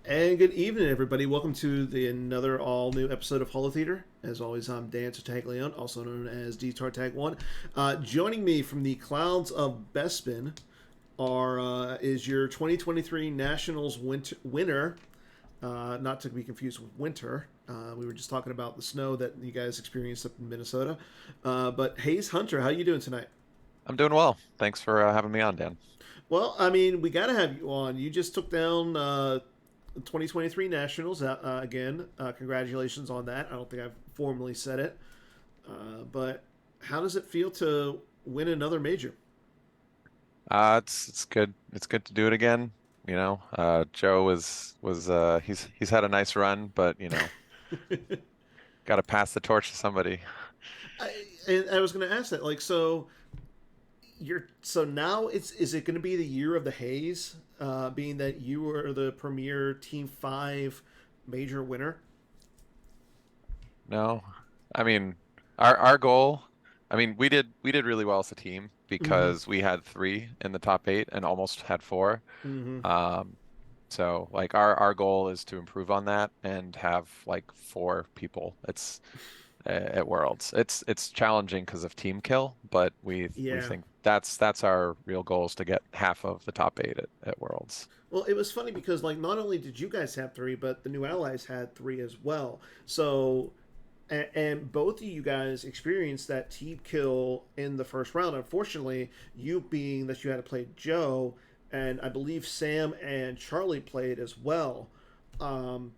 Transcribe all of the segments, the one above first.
And good evening, everybody. Welcome to another all-new episode of Holotheatre. As always, I'm Dan Tartaglione, also known as D Tartag1. Joining me from the clouds of Bespin is your 2023 Nationals winner, not to be confused with winter. We were just talking about the snow that you guys experienced up in Minnesota. But Hayes Hunter, how you doing tonight? I'm doing well. Thanks for having me on, Dan. Well, I mean, we got to have you on. You just took down 2023 Nationals again. Congratulations on that. I don't think I've formally said it. But how does it feel to win another major? It's good. It's good to do it again. Joe he's had a nice run, but got to pass the torch to somebody. I was going to ask that. So now is it going to be the year of the Hayes, being that you were the premier Team Five major winner? No, I mean our goal. I mean we did really well as a team Mm-hmm. because we had three in the top eight and almost had four. Mm-hmm. Um, so like our goal is to improve on that and have like four people. It's at Worlds. It's challenging because of team kill, but we Yeah. think that's our real goal is to get half of the top eight at Worlds. Well, it was funny because not only did you guys have three, but the new allies had three as well. So, and both of you guys experienced that team kill in the first round. Unfortunately, you being that you had to play Joe, and I believe Sam and Charlie played as well. Um,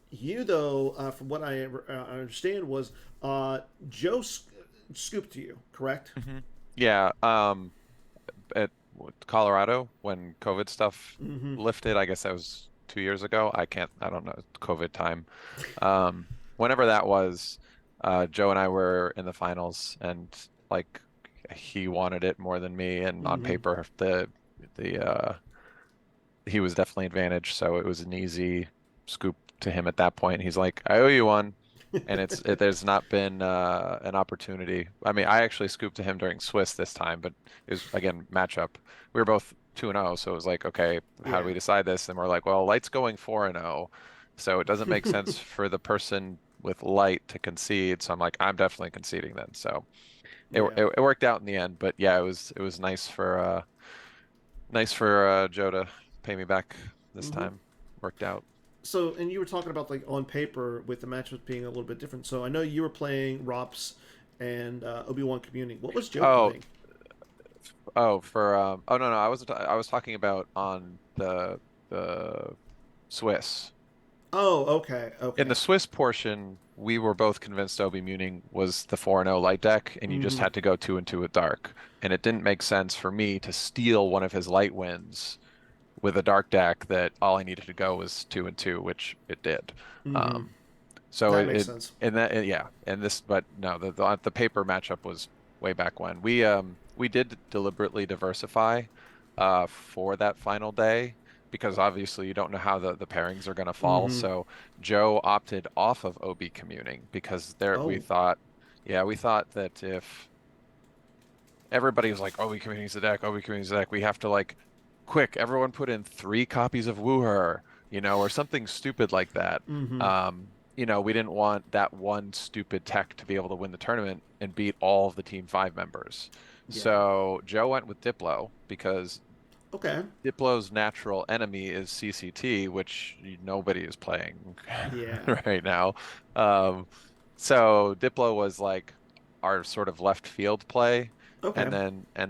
you though, from what I understand, was Joe scooped you, correct? Hmm. Yeah. At Colorado when COVID stuff Mm-hmm. lifted, I guess that was 2 years ago. I don't know, COVID time. Whenever that was, Joe and I were in the finals, and like he wanted it more than me, and on Mm-hmm. paper the he was definitely advantaged, so it was an easy scoop to him at that point. He's like, I owe you one. And there's not been an opportunity. I mean, I actually scooped to him during Swiss this time, but it was again matchup. We were both 2-0, so it was like, okay, how do Yeah. we decide this? And we're like, well, Light's going 4-0, so it doesn't make sense for the person with Light to concede. So I'm like, I'm definitely conceding then. So Yeah. it worked out in the end, but yeah, it was nice for Joe to pay me back this Mm-hmm. time. Worked out. So, and you were talking about on paper with the matchups being a little bit different. So, I know you were playing Rops and Obi-Wan Communing. What was Joe Oh, playing? oh no, I was talking about on the Swiss. Oh, okay, In okay. the Swiss portion, we were both convinced Obi Muning was the 4-0 light deck, and you just Mm-hmm. had to go 2-2 with dark. And it didn't make sense for me to steal one of his light wins with a dark deck that all I needed to go was 2-2, which it did. Mm-hmm. Um, so That it, makes it sense. and that yeah, and this, but no, the paper matchup was way back when. We did deliberately diversify for that final day because obviously you don't know how the pairings are going to fall. Mm-hmm. So Joe opted off of OB communing because there we Oh. thought, yeah, we thought that if everybody was like, OB communing's the deck, OB communing's the deck, we have to like quick, everyone put in 3 copies of Wooher, or something stupid like that. Mm-hmm. We didn't want that one stupid tech to be able to win the tournament and beat all of the Team 5 members. Yeah. So Joe went with Diplo because Okay. Diplo's natural enemy is CCT, which nobody is playing Yeah. right now. Um, so Diplo was like our sort of left field play, Okay. and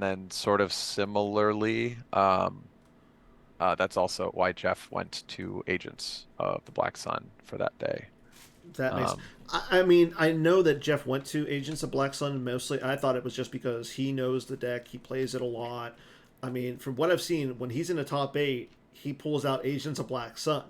then sort of similarly, that's also why Jeff went to Agents of the Black Sun for that day. That makes. Um, I mean, I know that Jeff went to Agents of Black Sun mostly. I thought it was just because he knows the deck. He plays it a lot. I mean, from what I've seen, when he's in the top eight, he pulls out Agents of Black Sun.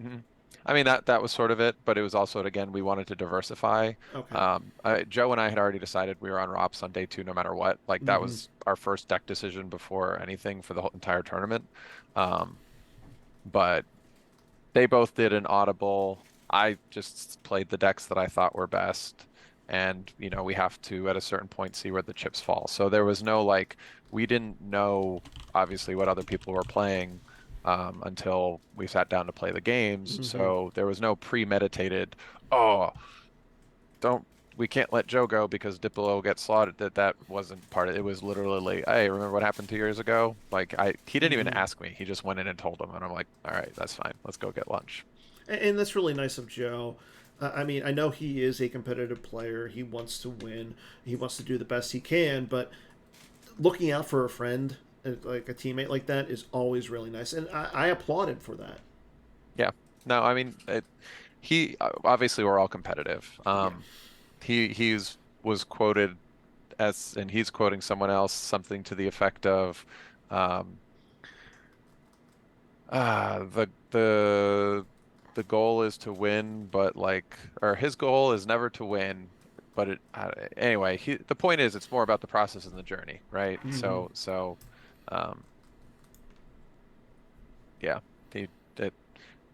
mhm. I mean that was sort of it, but it was also again we wanted to diversify. Okay. Joe and I had already decided we were on ROPS on day two no matter what. Like that Mm-hmm. was our first deck decision before anything for the whole entire tournament. Um, but they both did an audible. I just played the decks that I thought were best. And, we have to at a certain point see where the chips fall. So there was no like, we didn't know obviously what other people were playing. until we sat down to play the games. Mm-hmm. So there was no premeditated, oh, don't we can't let Joe go because Diplo will get slaughtered. That wasn't part of it. It was literally like, hey, remember what happened 2 years ago? Like he didn't even Mm-hmm. ask me. He just went in and told him, and I'm like, all right, that's fine. Let's go get lunch. And that's really nice of Joe. I mean, I know he is a competitive player. He wants to win. He wants to do the best he can. But looking out for a friend, like a teammate like that, is always really nice. And I applaud him for that. Yeah. No, I mean, he obviously we're all competitive. Yeah. He's was quoted as, and he's quoting someone else, something to the effect of, um, the goal is to win, but like, or his goal is never to win, but anyway. The point is, it's more about the process and the journey, right? Mm-hmm. So, um, yeah, he it,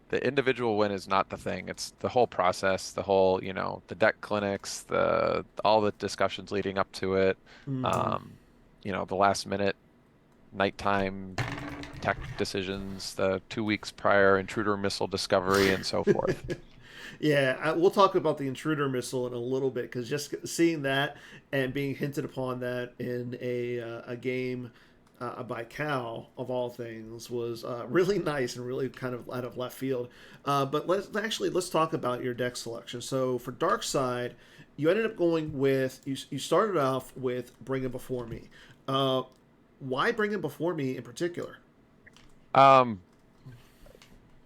the individual win is not the thing. It's the whole process, the whole, the deck clinics, the all the discussions leading up to it, Mm-hmm. um, the last minute nighttime tech decisions, the 2 weeks prior intruder missile discovery, and so forth. Yeah, we'll talk about the intruder missile in a little bit because just seeing that and being hinted upon that in a game by Cal of all things was really nice and really kind of out of left field. But let's talk about your deck selection. So for Dark Side, you ended up going with you started off with Bring It Before Me. Uh, why Bring It Before Me in particular? Um,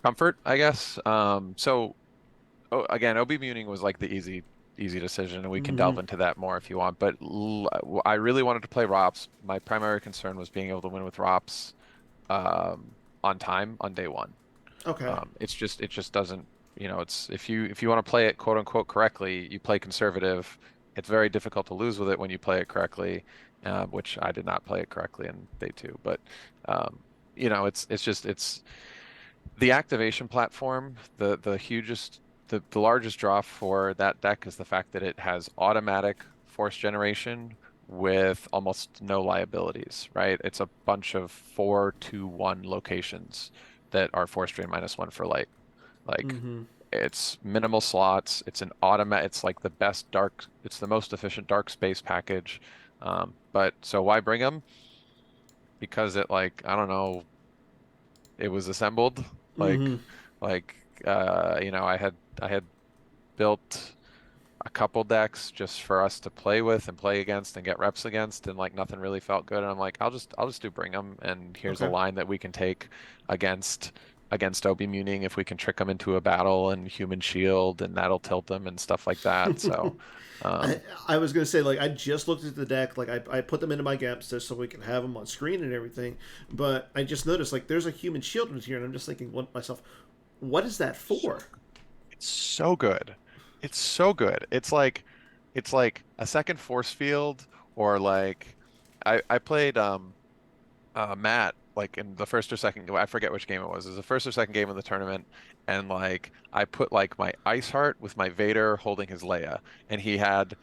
Comfort, I guess. So again, OB Muning was like the easy decision, and we can Mm-hmm. delve into that more if you want. But I really wanted to play ROPS. My primary concern was being able to win with ROPS on time on day one. Okay. It just doesn't, it's if you want to play it quote unquote correctly, you play conservative. It's very difficult to lose with it when you play it correctly, which I did not play it correctly in day two. But it's the activation platform, the hugest, the largest draw for that deck is the fact that it has automatic force generation with almost no liabilities, right? It's a bunch of 4-2-1 locations that are force drain -1 for light. Like Mm-hmm. it's minimal slots. It's an automatic. It's like the best dark. It's the most efficient dark space package. But so why bring them? Because it like I don't know, it was assembled like Mm-hmm. like I had built a couple decks just for us to play with and play against and get reps against, and like nothing really felt good, and I'm like I'll just do bring them, and here's a Okay. line that we can take against Obi Muning if we can trick them into a battle and human shield, and that'll tilt them and stuff like that. So I, um I was gonna say like I just looked at the deck, like I put them into my gaps just so we can have them on screen and everything, but I just noticed like there's a human shield in here, and I'm just thinking what myself, what is that so for? it's so good. It's so good. It's like a second force field, or like I played Matt like in the first or second, I forget which game it was. It was the first or second game of the tournament, and like I put like my Ice Heart with my Vader holding his Leia, and he had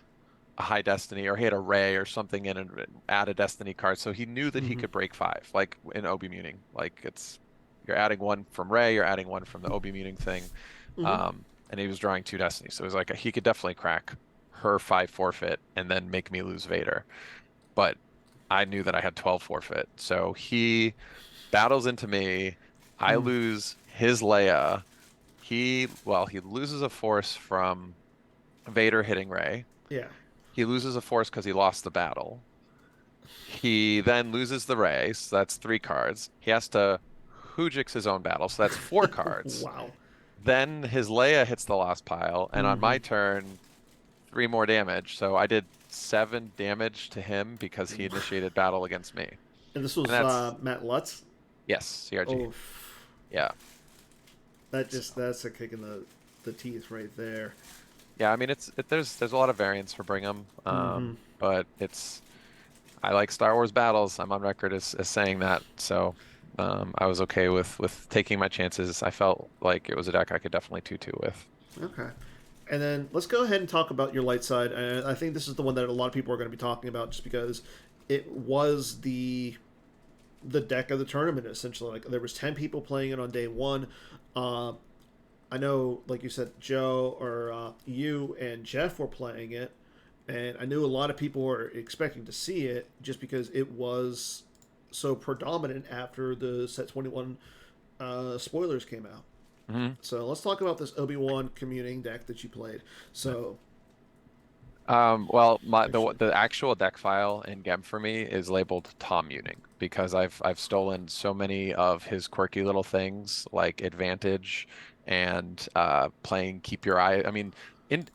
a high destiny, or he had a Ray or something in and add a destiny card, so he knew that he Mm-hmm. could break five, like in Obi Muning. Like it's you're adding one from Ray, you're adding one from the Obi Muning thing. Mm-hmm. And he was drawing two destinies, so it was like he could definitely crack her five forfeit and then make me lose Vader. But I knew that I had 12 forfeit. So he battles into me. I Mm. lose his Leia. He loses a force from Vader hitting Rey. Yeah. He loses a force because he lost the battle. He then loses the Rey, so that's 3 cards. He has to Hoojix his own battle, so that's 4 cards. Wow. Then his Leia hits the lost pile, and on Mm-hmm. my turn, 3 more damage. So I did 7 damage to him because he initiated battle against me. And this And was that's, Matt Lutz. yes, CRG. Oh, Yeah. So, that's a kick in the teeth right there. yeah, I mean there's a lot of variants for Brigham. Mm-hmm. But I like Star Wars battles. I'm on record as saying that. So I was okay with taking my chances. I felt like it was a deck I could definitely 2-2 with. Okay. And then let's go ahead and talk about your light side. And I think this is the one that a lot of people are going to be talking about just because it was the the deck of the tournament essentially. Like there was 10 people playing it on day one. Uh, I know, like you said, Joe or you and Jeff were playing it, and I knew a lot of people were expecting to see it just because it was so predominant after the set 21 spoilers came out. Hmm. So let's talk about this Obi-Wan communing deck that you played. So Well, actually, the actual deck file in Gem for me is labeled Tom Muning because I've stolen so many of his quirky little things like advantage and playing keep your eye. I mean, in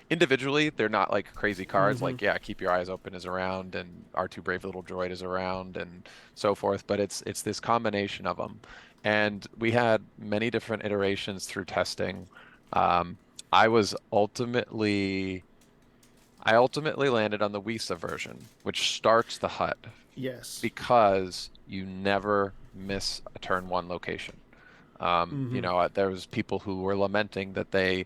individually they're not like crazy cards. mm-hmm. Like yeah, keep your eyes open is around and R2 Brave Little Droid is around and so forth. But it's this combination of them, and we had many different iterations through testing. Um, I was ultimately. I ultimately landed on the Wisa version, which starts the hut Yes. because you never miss a turn one location. Mm-hmm. There was people who were lamenting that they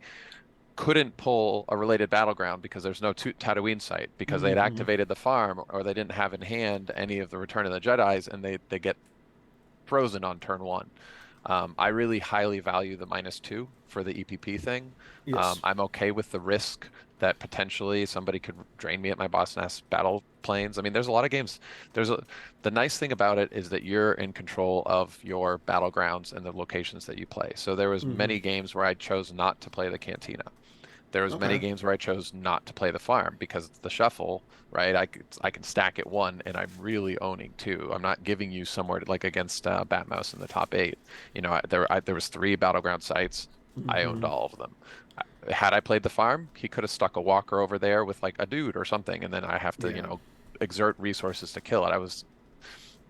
couldn't pull a related battleground because there's no Tatooine site because they had Mm-hmm. activated the farm or they didn't have in hand any of the Return of the Jedis and they get frozen on turn one. I really highly value the -2 for the EPP thing. Yes. I'm okay with the risk that potentially somebody could drain me at my Boss Nass battle planes. I mean, there's a lot of games. The nice thing about it is that you're in control of your battlegrounds and the locations that you play. So there was Mm-hmm. many games where I chose not to play the Cantina. There was many Okay. games where I chose not to play the farm because it's the shuffle, right? I can stack it one, and I'm really owning two. I'm not giving you somewhere like against Batmouse in the top eight. There was three battleground sites. I owned Mm-hmm. all of them. Had I played the farm, he could have stuck a walker over there with like a dude or something, and then I have to, Yeah. exert resources to kill it.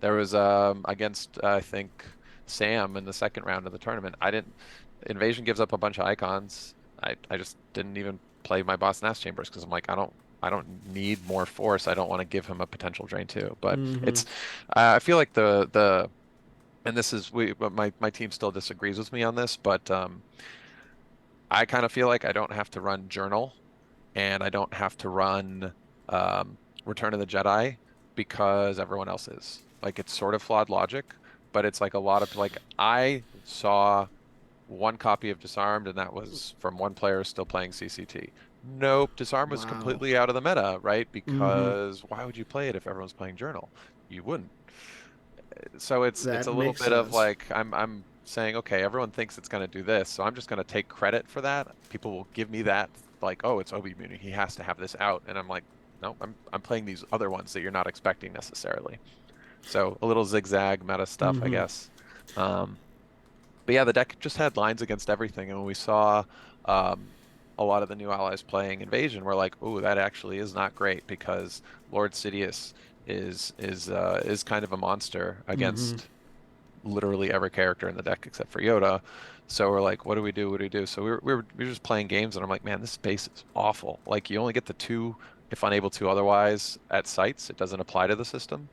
There was against I think Sam in the second round of the tournament. I didn't Invasion gives up a bunch of icons. I just didn't even play my Boss Nass Chambers because I'm like I don't need more force. I don't want to give him a potential drain too. But Mm-hmm. it's I feel like the and this is we but my team still disagrees with me on this, but I kind of feel like I don't have to run Journal and I don't have to run um, Return of the Jedi because everyone else is. Like it's sort of flawed logic, but it's like a lot of like I saw one copy of Disarmed and that was from one player still playing CCT. Nope, Disarm was Wow. completely out of the meta, right? Mm-hmm. Because why would you play it if everyone's playing Journal? You wouldn't. So it's That a little makes bit of sense. like I'm saying, okay, everyone thinks it's going to do this, so I'm just going to take credit for that. People will give me that like, oh, it's Obi Muni, he has to have this out, and I'm like, no, I'm playing these other ones that you're not expecting necessarily. So a little zigzag meta stuff, I Mm-hmm. guess. Um, but yeah, the deck just had lines against everything, and when we saw um, a lot of the new allies playing Invasion, we're like, oh, that actually is not great because Lord Sidious is kind of a monster Mm-hmm. against literally every character in the deck except for Yoda. So we're like, what do we do? What do we do? So we were just playing games, and I'm like, man, this space is awful. Like you only get the two if unable to otherwise at sites. It doesn't apply to the system.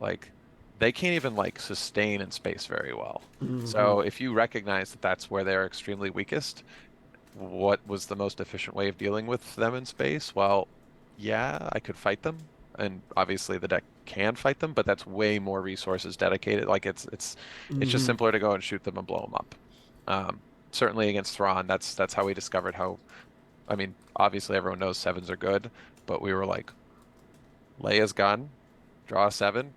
Like they can't even like sustain in space very well. Mm-hmm. So if you recognize that that's where they're extremely weakest, what was the most efficient way of dealing with them in space? Well, yeah, I could fight them, and obviously the deck can fight them, but that's way more resources dedicated. Like it's just Mm-hmm. simpler to go and shoot them and blow them up. Um, Certainly against Thrawn, that's how we discovered how. I mean, obviously everyone knows sevens are good, but we were like Leia's gun, draw a seven,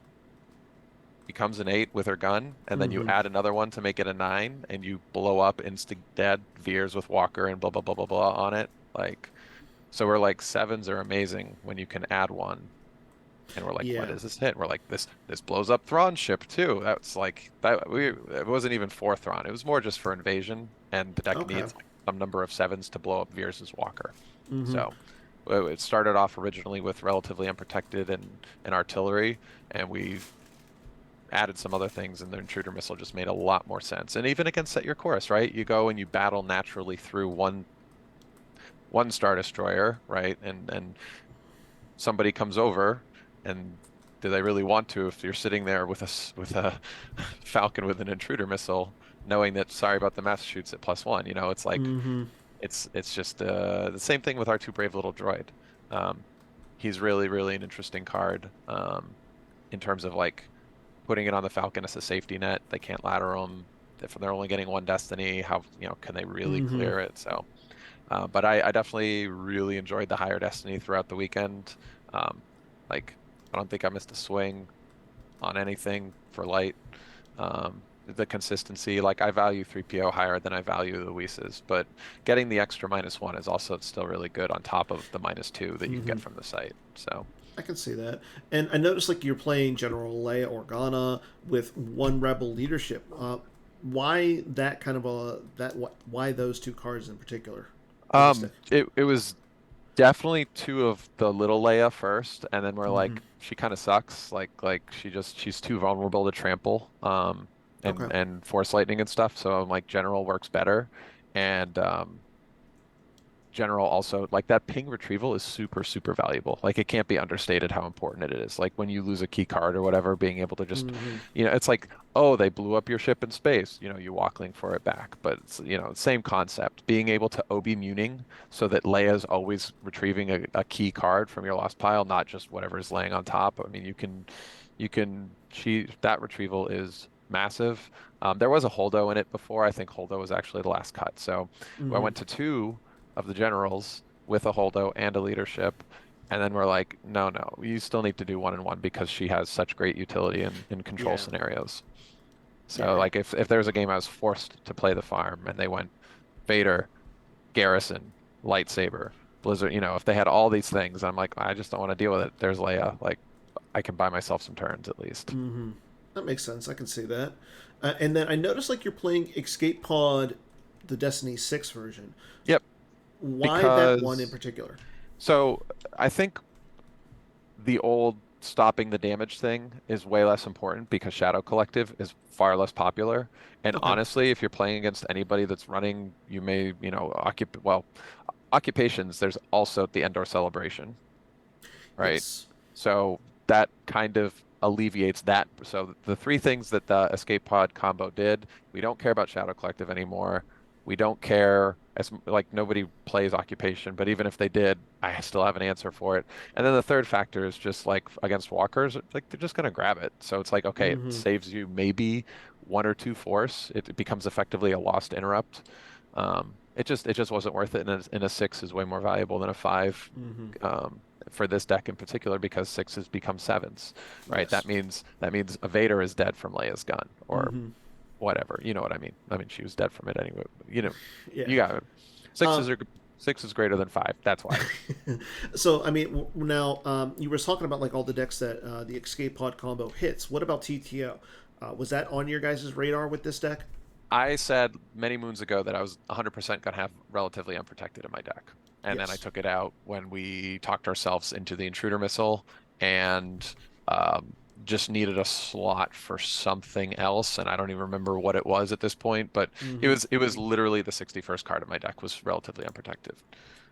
becomes an eight with her gun, and then you Mm-hmm. add another one to make it a nine, and you blow up insta dead Veers with Walker and blah blah blah blah blah on it. Like, so we're like sevens are amazing when you can add one, and we're like, what Yeah. does this hit? We're like, this blows up Thrawn ship too. That's like that we it wasn't even for Thrawn. It was more just for invasion, and the deck Okay. needs like some number of sevens to blow up Veers' Walker. Mm-hmm. So it started off originally with relatively unprotected and artillery, and we added some other things, and the intruder missile just made a lot more sense. And even against Set Your Course, right? You go and you battle naturally through one Star Destroyer, right? And somebody comes over, and do they really want to if you're sitting there with with a Falcon with an intruder missile, knowing that sorry about the mass shoots at +1? It's like Mm-hmm. it's just the same thing with our two brave little droid. Um, he's really really an interesting card in terms of like putting it on the Falcon as a safety net. They can't ladder them. If they're only getting one destiny, how, can they really Mm-hmm. clear it? So, but I definitely really enjoyed the higher destiny throughout the weekend. Um, like, I don't think I missed a swing on anything for light. The consistency, like I value 3PO higher than I value the Luis's, but getting the extra -1 is also still really good on top of the -2 that you can Mm-hmm. get from the site. So, I can see that. And I noticed like you're playing General Leia Organa with one Rebel leadership. Why that kind of a that what why those two cards in particular for this deck? it was definitely two of the little Leia first, and then we're Mm-hmm. like, she kind of sucks. Like she's too vulnerable to trample, Okay. and force lightning and stuff. So I'm like, General works better, and General also, like, that ping retrieval is super, super valuable. Like, it can't be understated how important it is. Like, when you lose a key card or whatever, being able to just, Mm-hmm. it's like, oh, they blew up your ship in space. You walk link for it back. But it's, same concept. Being able to OB Muning so that Leia's always retrieving a key card from your lost pile, not just whatever is laying on top. I mean, that retrieval is massive. There was a Holdo in it before. I think Holdo was actually the last cut. So I Mm-hmm. went to two of the generals with a Holdo and a leadership. And then we're like, no, no, you still need to do 1-1 because she has such great utility in control Yeah. scenarios. So Yeah. like if there was a game I was forced to play the farm and they went Vader, Garrison, lightsaber, Blizzard, if they had all these things, I'm like, I just don't want to deal with it. There's Leia. Like, I can buy myself some turns at least. Mm-hmm. That makes sense. I can see that. And then I noticed like you're playing Escape Pod, the Destiny 6 version. Yep, Why that one in because particular? so I think the old stopping the damage thing is way less important because Shadow Collective is far less popular. And Okay. honestly, if you're playing against anybody that's running, you may, occupations, there's also the Endor celebration, right? Yes. So that kind of alleviates that. So the three things that the escape pod combo did, we don't care about Shadow Collective anymore. We don't care as like nobody plays occupation, but even if they did, I still have an answer for it. And then the third factor is just like against walkers, like they're just gonna grab it. So it's like, okay, it Mm-hmm. saves you maybe one or two force. It becomes effectively a lost interrupt. It just wasn't worth it. And a six is way more valuable than a five. Mm-hmm. Um, for this deck in particular because sixes become sevens, right? That Yes. means that means a Vader is dead from Leia's gun or Mm-hmm. whatever. You know what I mean? I mean she was dead from it anyway. Yeah. You got it. Um, Sixes are six is greater than five. That's why. so I mean, now you were talking about like all the decks that the Escape Pod combo hits. What about TTO? Was that on your guys' radar with this deck? I said many moons ago that I was 100% going to have relatively unprotected in my deck. And then I Yes. took it out when we talked ourselves into the intruder missile and just needed a slot for something else. And I don't even remember what it was at this point, but it Mm-hmm. was it was literally the 61st card in my deck was relatively unprotected.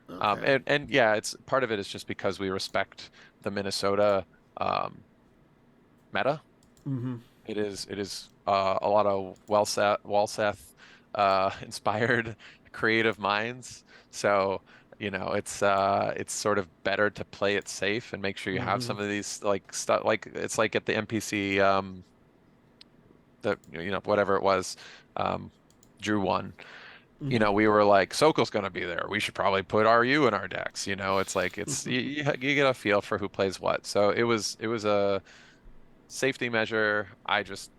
Okay. And yeah, it's part of it is just because we respect the Minnesota um, meta. Mm-hmm. It is a lot of Walseth inspired creative minds. So, it's sort of better to play it safe and make sure you have Mm-hmm. some of these like stuff like it's like at the NPC that whatever it was um drew one. Mm-hmm. We were like Sokol's going to be there. We should probably put RU in our decks. It's like you get a feel for who plays what. So it was a safety measure. I just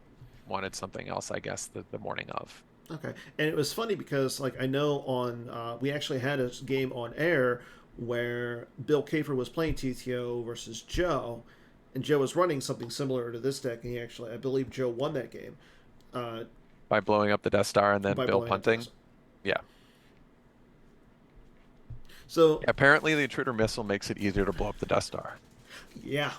wanted something else, I guess, the morning of. Okay, and it was funny because like I know on we actually had a game on air where Bill Kafer was playing TTO versus Joe, and Joe was running something similar to this deck, and he actually I believe Joe won that game uh, By blowing up the Death Star and then by Bill blowing up the punting. desk. Yeah. So Apparently the intruder missile makes it easier to blow up the Death Star. yeah,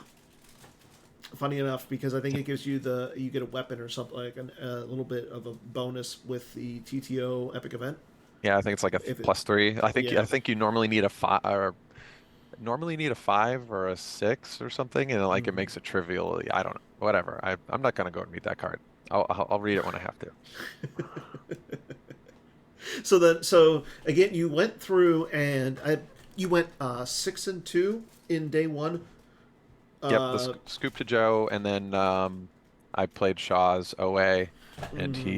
funny enough because I think it gives you you get a weapon or something like a little bit of a bonus with the TTO epic event Yeah, I think it's like a if it +3. I think I yeah. think you normally need a 5 or a 6 or something, and like it Mm-hmm. makes it trivial. I don't know. Whatever. I'm not gonna go and read that card. I'll read it when I have to. So again, you went through and you went 6-2 in day one. Yep, the Uh, scoop to Joe, and then I played Shaw's OA, and Mm-hmm.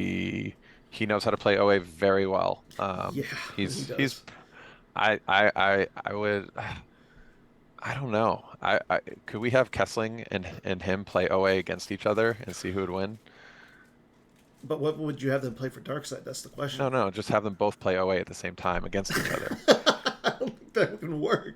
he knows how to play OA very well. Yeah, he He's does. I would I don't know. I could we have Kessling and him play OA against each other and see who would win? But what would you have them play for Darkseid? That's the No, question. no, just have them both play OA at the same time against each other. I don't think that would work.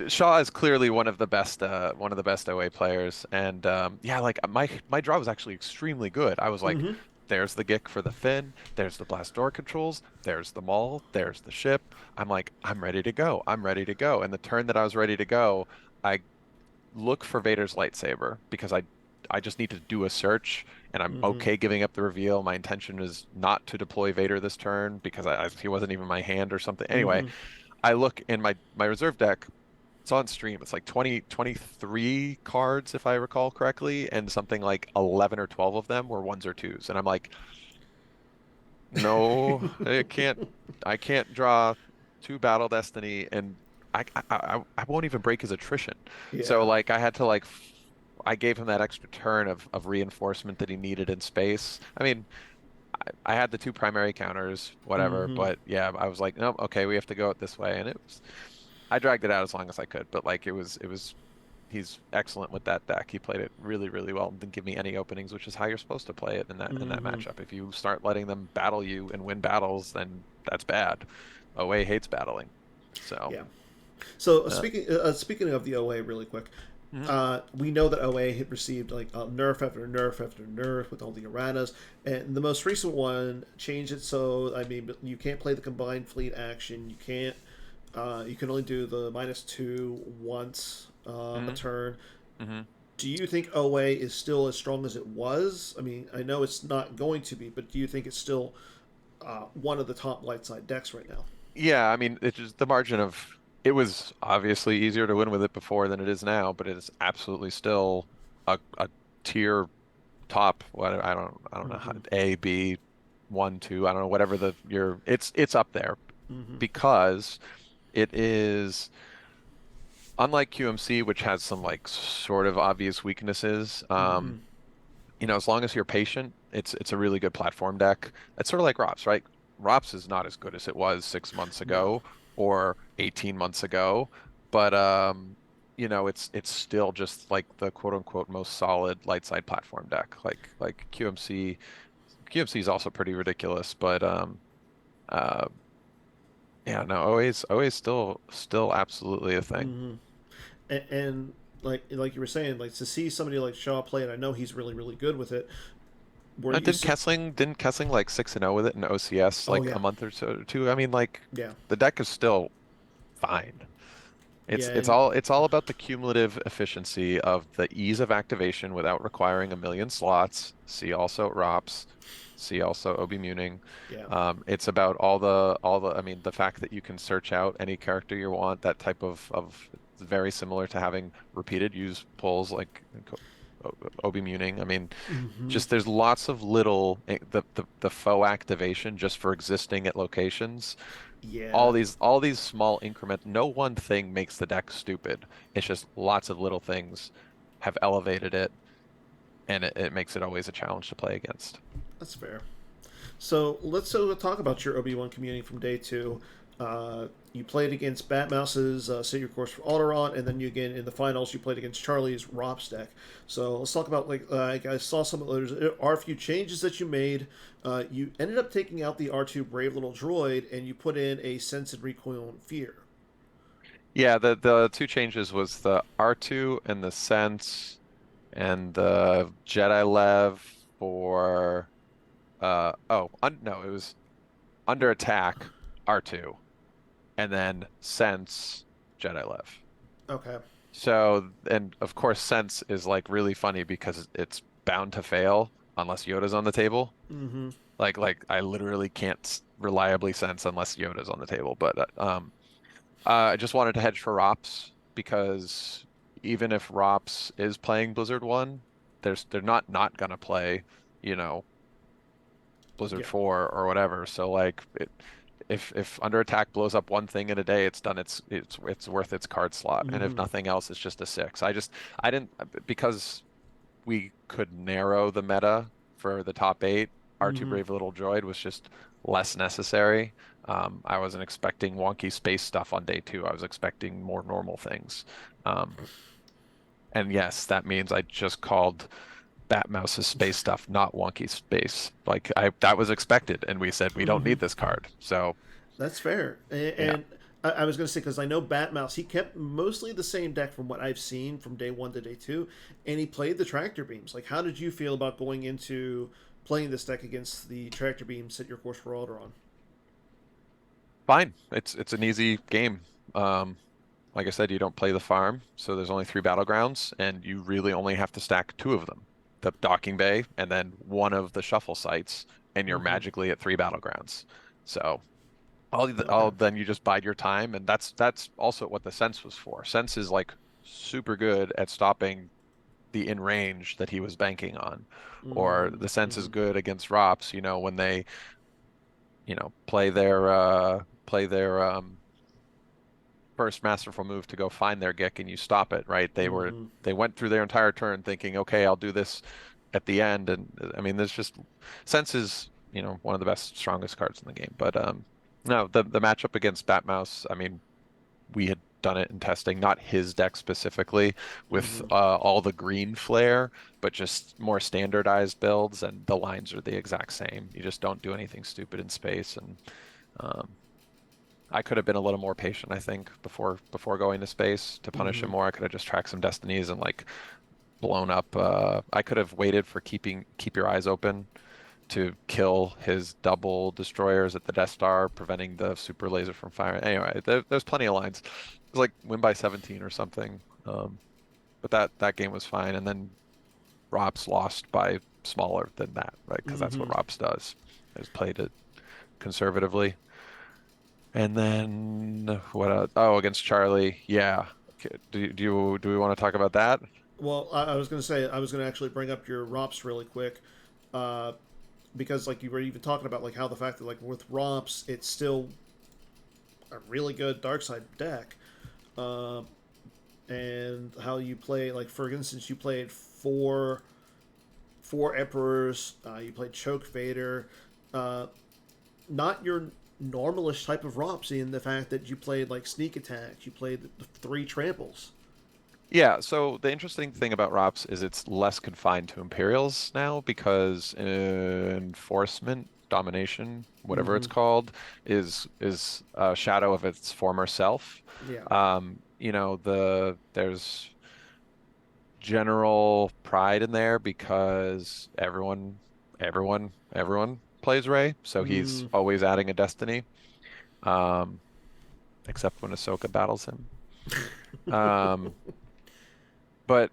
Shaw is clearly one of the best OA players, and yeah, like my draw was actually extremely good. I was like, Mm-hmm. there's the Gick for the fin, there's the blast door controls, there's the Maul, there's the ship. I'm like, I'm ready to go. I'm ready to go. And the turn that I was ready to go, I look for Vader's lightsaber because I just need to do a search, and I'm Mm-hmm. okay giving up the reveal. My intention is not to deploy Vader this turn because he wasn't even my hand or something. Anyway, Mm-hmm. I look in my reserve deck. It's on stream. It's like 20, 23 cards, if I recall correctly, and something like 11 or 12 of them were ones or twos. And I'm like, no, I can't draw two Battle Destiny, and I won't even break his attrition. So Yeah. like I had to I gave him that extra turn of reinforcement that he needed in space. I mean, I had the two primary counters, whatever, Mm-hmm. but yeah, I was like, no, okay, we have to go it this way, and I dragged it out as long as I could, but like he's excellent with that deck. He played it really, really well and didn't give me any openings, which is how you're supposed to play it in that Mm-hmm. matchup. If you start letting them battle you and win battles, then that's bad. OA hates battling. So, Yeah. So uh, speaking of the OA, really quick, mhm, we know that OA had received like nerf after nerf after nerf with all the erratas, and the most recent one changed it so I mean you can't play the combined fleet action. You can't. You can only do the -2 once a mhm, turn. mhm. Do you think OA is still as strong as it was? I mean, I know it's not going to be, but do you think it's still one of the top light side decks right now? Yeah, I mean, it's just the margin of it was obviously easier to win with it before than it is now, but it is absolutely still a tier top. What I don't know how, Mm-hmm. A, B, one, two. I don't know whatever the your it's up there Mm-hmm. because it is unlike QMC, which has some like sort of obvious weaknesses. Mm-hmm. You know, as long as you're patient, it's a really good platform deck. It's sort of like ROPS, right? ROPS is not as good as it was 6 months No. ago or 18 months ago, but you know, it's still just like the quote unquote most solid light side platform deck. Like QMC. QMC is also pretty ridiculous, but uh yeah, no, OA is still absolutely a thing. Mm-hmm. And like you were saying, like to see somebody like Shaw play it, I know he's really really good with it. Were you? Didn't Kessling like 6-0 with it in OCS Oh like yeah, a month or so too? I mean, like yeah, the deck is still fine. yeah, It's all about the cumulative efficiency of the ease of activation without requiring a million slots. See also ROPS. See also Obi Muning. yeah. It's about all the I mean the fact that you can search out any character you want. That type of it's very similar to having repeated use pulls like Obi Muning. I mean, Mm-hmm. just there's lots of little the faux activation just for existing at locations. Yeah, All these small increment. No one thing makes the deck stupid. It's just lots of little things have elevated it, and it makes it always a challenge to play against. that's fair. So let's talk about your Obi-Wan community from day two. You played against Batmouse's Senior Course for Alderaan, and then you again in the finals you played against Charlie's Rops deck. So let's talk about like I saw some of those. There are a few changes that you made. You ended up taking out the R2 Brave Little Droid, and you put in a Sense and Recoil and Fear. Yeah, the two changes was the R2 and the Sense and the Jedi Lev for no, it was under attack R2 and then Sense Jedi Lev. Okay. So, and of course, sense is like really funny because it's bound to fail unless Yoda's on the table. Mm-hmm. Like I literally can't reliably sense unless Yoda's on the table. But I just wanted to hedge for ROPS because even if ROPS is playing Blizzard 1, they're not gonna play, you know, Blizzard Yeah. 4 or whatever. So like if under attack blows up one thing in a day, it's done it's worth its card slot. And if Mm-hmm. nothing else, it's just a 6. I didn't because we could narrow the meta for the top eight. R2 Mm-hmm. Brave Little Droid was just less necessary. I wasn't expecting wonky space stuff on day two. I was expecting more normal things. Um, and yes, that means I just called Batmouse's space stuff not wonky space. Like I that was expected, and we said we don't Mm-hmm. need this card. So That's fair. yeah, And I was going to say, because I know Batmouse, he kept mostly the same deck from what I've seen from day one to day two, and he played the tractor beams. Like, how did you feel about going into playing this deck against the tractor beams that your course for Alderaan? fine. It's an easy game. Um, like I said, you don't play the farm, so there's only three battlegrounds, and you really only have to stack two of them, the docking bay and then one of the shuffle sites, and you're Mm-hmm. magically at three battlegrounds. So Okay. then you just bide your time, and that's also what the sense was for. Sense is like super good at stopping the in range that he was banking on, or Mm-hmm. the sense is Mm-hmm. good against ROPS, when they, play their first masterful move to go find their Gick and you stop it, right? Mm-hmm. They went through their entire turn thinking, okay, I'll do this at the end. And I mean, there's just sense is, one of the best, strongest cards in the game. But no, the matchup against Batmouse, I mean, we had done it in testing, not his deck specifically with Mm-hmm. all the green flare, but just more standardized builds, and the lines are the exact same. You just don't do anything stupid in space, and um, I could have been a little more patient, I think, before going to space to punish Mm-hmm. him more. I could have just tracked some destinies and like blown up. I could have waited for keep your eyes open to kill his double destroyers at the Death Star, preventing the super laser from firing. Anyway, there's plenty of lines. It was like win by 17 or something. But that game was fine. And then Rob's lost by smaller than that, right? Because that's Mm-hmm. what Rob's does. Is played it conservatively. And then what else? Oh, against Charlie. Yeah. Okay. Do we want to talk about that? Well, I was going to say, I was going to actually bring up your ROPS really quick. Uh, because like you were even talking about like how the fact that like with ROPS it's still a really good dark side deck, uh, and how you play like for instance you played four emperors, you played choke Vader, uh, not your normalish type of ROPS in the fact that you played like sneak attacks, you played the three tramples. Yeah, so the interesting thing about ROPS is it's less confined to Imperials now because enforcement, domination, whatever Mm-hmm. it's called, is a shadow of its former self. Yeah. There's general pride in there because everyone plays Rey, so he's Mm. always adding a destiny, um, except when Ahsoka battles him. Um, but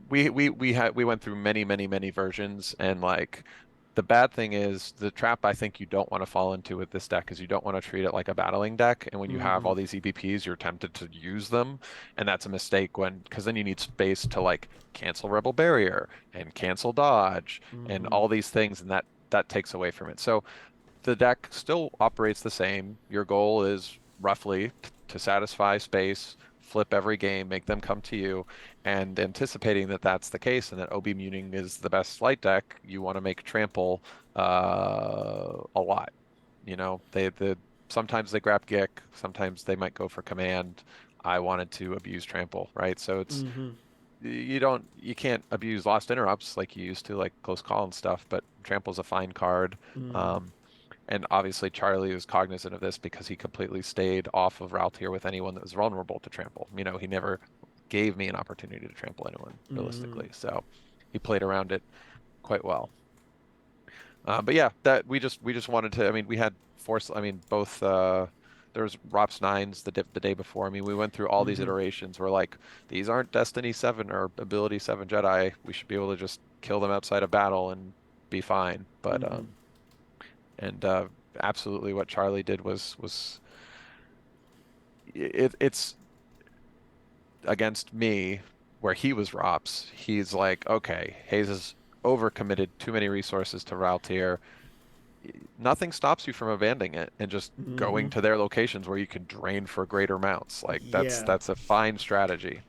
we went through many versions, and like the bad thing is the trap I think you don't want to fall into with this deck is you don't want to treat it like a battling deck, and when you have Mm-hmm. all these EBPs you're tempted to use them, and that's a mistake when because then you need space to like cancel Rebel Barrier and cancel Dodge and Mm-hmm. all these things, and that takes away from it. So the deck still operates the same. Your goal is roughly to satisfy space, flip every game, make them come to you, and anticipating that that's the case and that OB Muning is the best light deck, you want to make trample a lot. They sometimes they grab Gick, sometimes they might go for command. I wanted to abuse trample, right? So it's Mm-hmm. you can't abuse lost interrupts like you used to, like close call and stuff, but trample's a fine card. Mm-hmm. Um, and obviously, Charlie was cognizant of this because he completely stayed off of Raltier with anyone that was vulnerable to trample. He never gave me an opportunity to trample anyone Mm-hmm. realistically. So he played around it quite well. But yeah, that we just wanted to. I mean, we had force. I mean, both. There was ROPS nines the day before. I mean, we went through all these Mm-hmm. iterations. We're like, these aren't Destiny 7 or Ability 7 Jedi. We should be able to just kill them outside of battle and be fine. But Mm-hmm. and absolutely what Charlie did was it's against me where he was ROPS. He's like, okay, Hayes is overcommitted, too many resources to Raltier. Nothing stops you from abandoning it and just Mm-hmm. going to their locations where you can drain for greater amounts. Like that's Yeah. that's a fine strategy.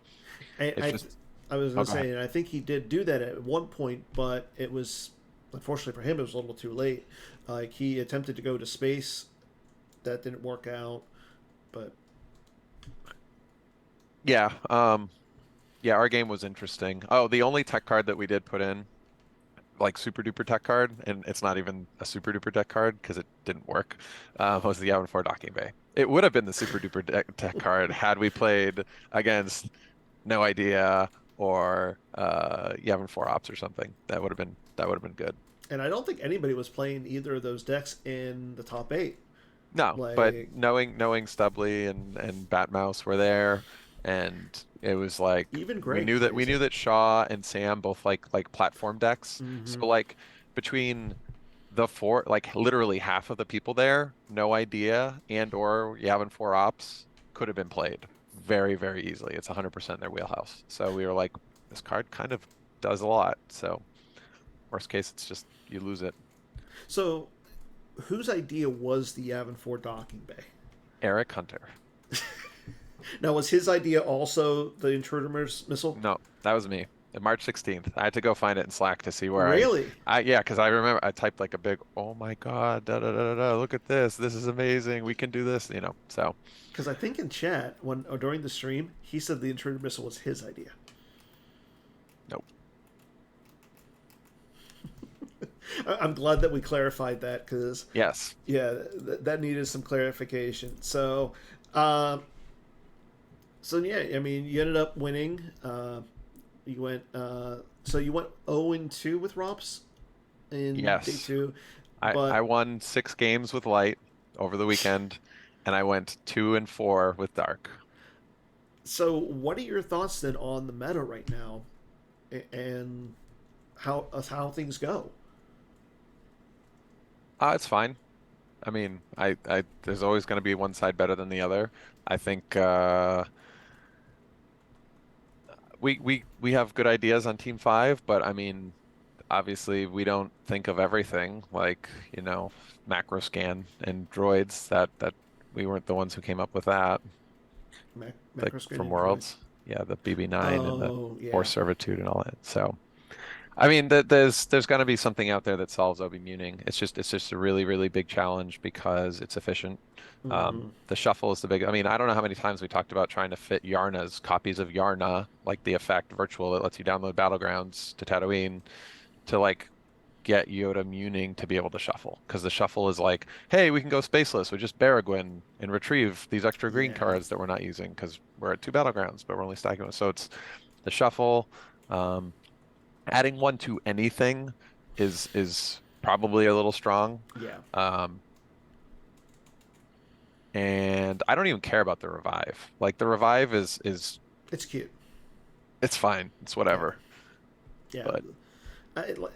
I, It's I just I was Oh, going to go ahead. say, and I think he did do that at one point, but it was unfortunately for him, it was a little too late. Like he attempted to go to space, that didn't work out. But Yeah. Yeah, our game was interesting. Oh, the only tech card that we did put in, like super duper tech card, and it's not even a super duper tech card because it didn't work, was the Yavin 4 docking bay. It would have been the super duper tech card had we played against No Idea or Yavin 4 Ops or something. That would have been good. and I don't think anybody was playing either of those decks in the top eight. No, but Like knowing Stubley and Batmouse were there, and it was like even we Greg knew that we plays knew it. that Shaw and Sam both like platform decks. Mm-hmm. So like between the four, like literally half of the people there, no idea, and or Yavin 4 Ops could have been played very, very easily. It's 100% their wheelhouse. So we were like, this card kind of does a lot. So worst case, it's just you lose it. So whose idea was the Yavin 4 docking bay? Eric Hunter. Now was his idea also the intruder missile? No, that was me. March 16th. I had to go find it in Slack to see where Really? yeah, because I remember I typed like a big, oh my God, da da da da da, look at this. This is amazing. We can do this, So, Because I think in chat when or during the stream he said the intruder missile was his idea. nope. I'm glad that we clarified that because Yes. yeah, that needed some clarification. Um, so yeah, I mean, you ended up winning. You went so you went 0-2 with Rops in day Yes. two, I but won 6 games with Light over the weekend, and I went 2-4 with Dark. so what are your thoughts then on the meta right now, and how things go? It's fine. I mean, I there's always going to be one side better than the other. I think we have good ideas on Team Five, but I mean, obviously we don't think of everything like, macro scan and droids that we weren't the ones who came up with that, like Macro screen from and droid. Worlds. Yeah, the BB9 and the Oh yeah, Force Servitude and all that. So, I mean, there's going to be something out there that solves Obi Muning. It's just a really, really big challenge because it's efficient. mm-hmm. The shuffle is the big. I mean, I don't know how many times we talked about trying to fit Yarna's copies of Yarna, like the effect virtual that lets you download Battlegrounds to Tatooine to like get Yoda Muning to be able to shuffle. Because the shuffle is like, hey, we can go spaceless with just Baragwin and retrieve these extra green Yeah, cards that we're not using because we're at 2 Battlegrounds, but we're only stacking them. So it's the shuffle. Um, Adding one to anything is probably a little strong. yeah, Um, and I don't even care about the revive. Like the revive is it's cute. it's fine. It's Yeah, whatever. yeah. But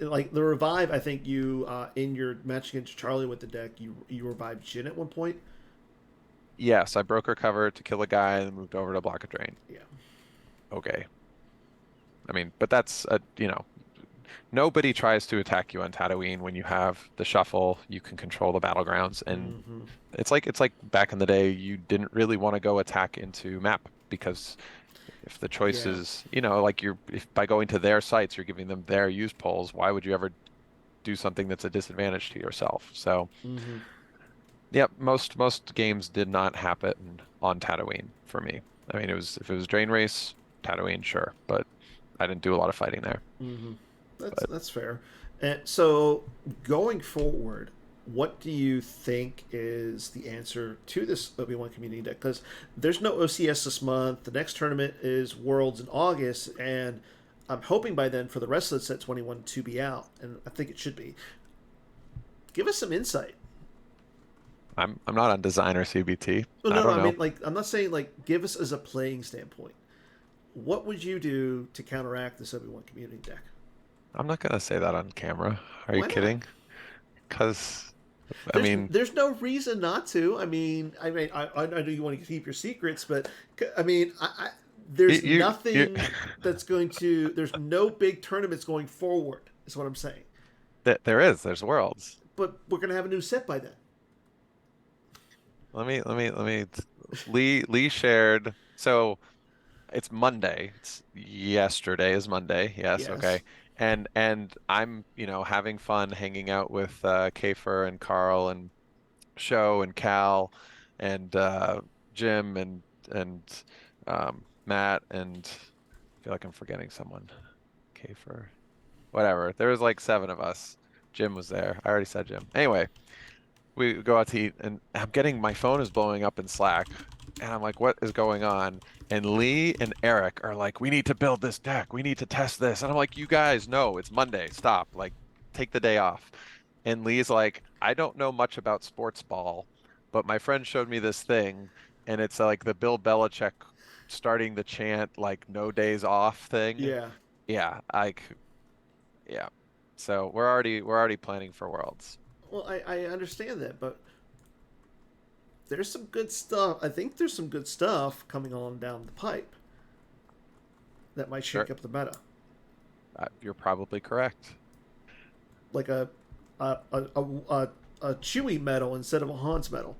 Like the revive, I think you in your match against Charlie with the deck, you revived Jin at one point. yes, I broke her cover to kill a guy and moved over to block a drain. Yeah, Okay. I mean, but that's nobody tries to attack you on Tatooine when you have the shuffle, you can control the battlegrounds, and mm-hmm. it's like back in the day you didn't really want to go attack into map because if the choice Yeah, is, like if by going to their sites you're giving them their use polls, why would you ever do something that's a disadvantage to yourself? So, mm-hmm. yep, most games did not happen on Tatooine for me. I mean, if it was Drain Race, Tatooine, sure, but I didn't do a lot of fighting there. Mm-hmm. But That's fair. And so going forward, what do you think is the answer to this Obi-Wan community deck? Because there's no OCS this month. The next tournament is Worlds in August, and I'm hoping by then for the rest of the set 21 to be out, and I think it should be. Give us some insight. I'm not on design or CBT. Well, I no, no, don't I know. mean like I'm not saying like give us as a playing standpoint. What would you do to counteract this Obi-Wan community deck? I'm not gonna say that on camera. Are you Why not? kidding? Because I There's mean, there's no reason not to. I know you want to keep your secrets, but I mean, there's you nothing that's going to. There's no big tournaments going forward. Is what I'm saying. there's worlds. But we're gonna have a new set by then. Let me Lee shared. So It's Monday. It's yesterday is Monday. Yes, Yes. okay. And I'm, having fun hanging out with Kafer and Carl and Show and Cal and Jim and Matt and I feel like I'm forgetting someone. Kafer. Whatever. There was like seven of us. Jim was there. I already said Jim. Anyway, we go out to eat and I'm getting my phone is blowing up in Slack and I'm like, what is going on? And Lee and Eric are like, we need to build this deck. We need to test this. And I'm like, you guys, no, it's Monday. Stop. Like, take the day off. And Lee's like, I don't know much about sports ball, but my friend showed me this thing and it's like the Bill Belichick starting the chant like no days off thing. Yeah. Yeah, yeah. So we're already planning for Worlds. Well, I understand that, but there's some good stuff. I think there's some good stuff coming on down the pipe that might Sure. shake up the meta, You're probably correct. like a Chewy medal instead of a Hans medal.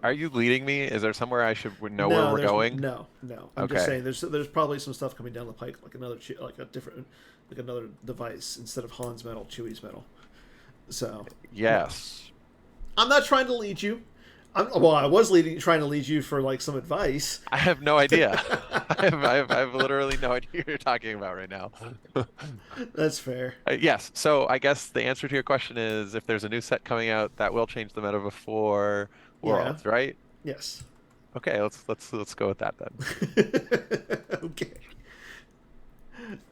Are you leading me? Is there somewhere I should know where No, we're there's going? no. I'm just Okay. saying there's probably some stuff coming down the pike, like like a different, like another device instead of Hans medal, Chewy's medal. So, but Yes. I'm not trying to lead you. Well, I was trying to lead you for like some advice. I have no idea. I have literally no idea what you're talking about right now. That's fair. Yes. So I guess the answer to your question is if there's a new set coming out that will change the meta before Yeah. Worlds, right? Yes. Okay, let's go with that then. Okay.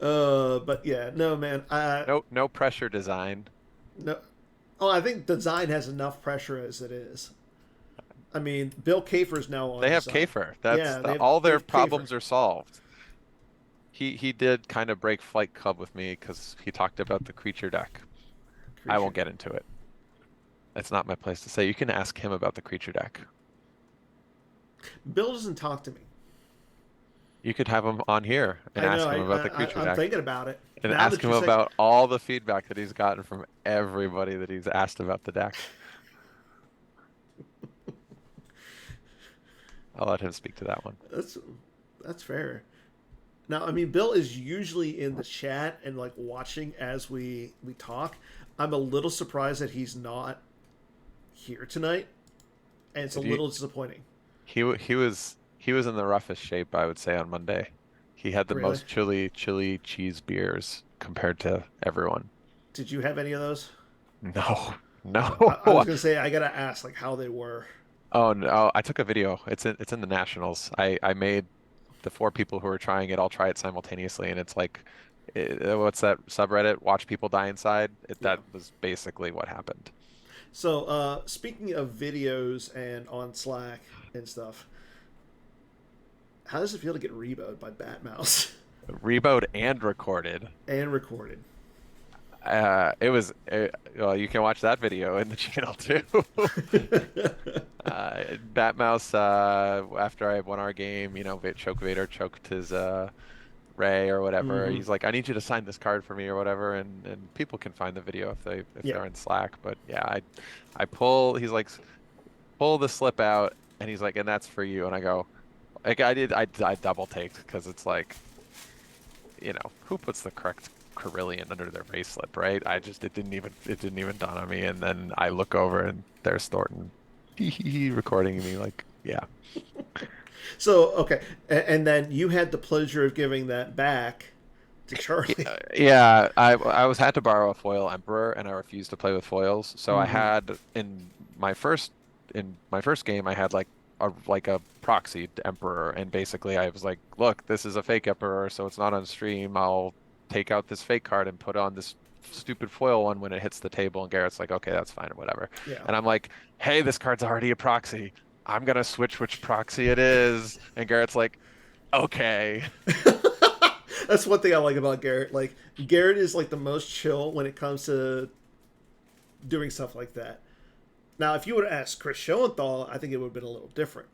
But yeah, no, man. No pressure design. No. Oh, I think design has enough pressure as it is. I mean, Bill Kafer's now on They have design. Kafer. Yeah, All they their have Kafer problems are solved. He did kind of break Flight Club with me because he talked about the creature deck. I creature. won't get into it. It's not my place to say. You can ask him about the creature deck. Bill doesn't talk to me. You could have him on here and I know. ask him about the creature I'm deck thinking about it and now ask that him you're saying. about all the feedback that he's gotten from everybody that he's asked about the deck. I'll let him speak to that one. That's that's fair. Now, I mean, Bill is usually in the chat and like watching as we talk. I'm a little surprised that he's not here tonight, and it's a Did you? little disappointing. He was in the roughest shape, I would say, on Monday. He had the Really? most chili cheese beers compared to everyone. Did you have any of those? No, I was no. gonna say I gotta ask like how they were. Oh no, I took a video. It's in the nationals. I made the four people who were trying it all try it simultaneously, and it's like, what's that subreddit? Watch people die inside. Yeah. That was basically what happened. So, speaking of videos and on Slack and stuff, how does it feel to get reboed by Batmouse Reboed and recorded. and recorded? Well, you can watch that video in the channel too. Batmouse, after I won our game, Vader choked his Ray or whatever. Mm-hmm. He's like, I need you to sign this card for me or whatever, and people can find the video if Yeah. they're in Slack. But yeah, I pull. He's like, pull the slip out, and he's like, and that's for you. And I go, like I double taked because it's like, who puts the correct Carillion under their bracelet, right? It didn't even dawn on me. And then I look over and there's Thornton, recording me like, yeah. So okay, and then you had the pleasure of giving that back to Charlie. Yeah, I was had to borrow a foil emperor and I refused to play with foils. So I Mm-hmm. had in my first game I had like a proxied emperor and basically I was like, look, this is a fake emperor, so it's not on stream. I'll take out this fake card and put on this stupid foil one when it hits the table and Garrett's like, okay, that's fine or whatever. Yeah. And I'm like, hey, this card's already a proxy. I'm gonna switch which proxy it is. And Garrett's like, okay. That's one thing I like about Garrett. Like Garrett is like the most chill when it comes to doing stuff like that. Now, if you would have asked Chris Schoenthal, I think it would have been a little different.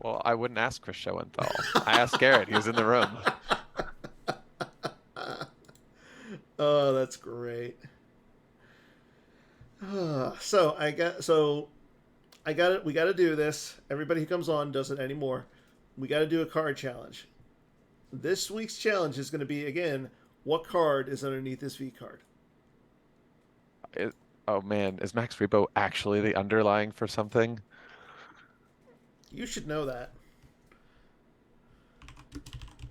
Well, I wouldn't ask Chris Schoenthal. I asked Garrett. He was in the room. Oh, that's great. So I got it. We got to do this. Everybody who comes on doesn't anymore. We got to do a card challenge. This week's challenge is going to be again, what card is underneath this V card? It, oh man, is Max Rebo actually the underlying for something? You should know that.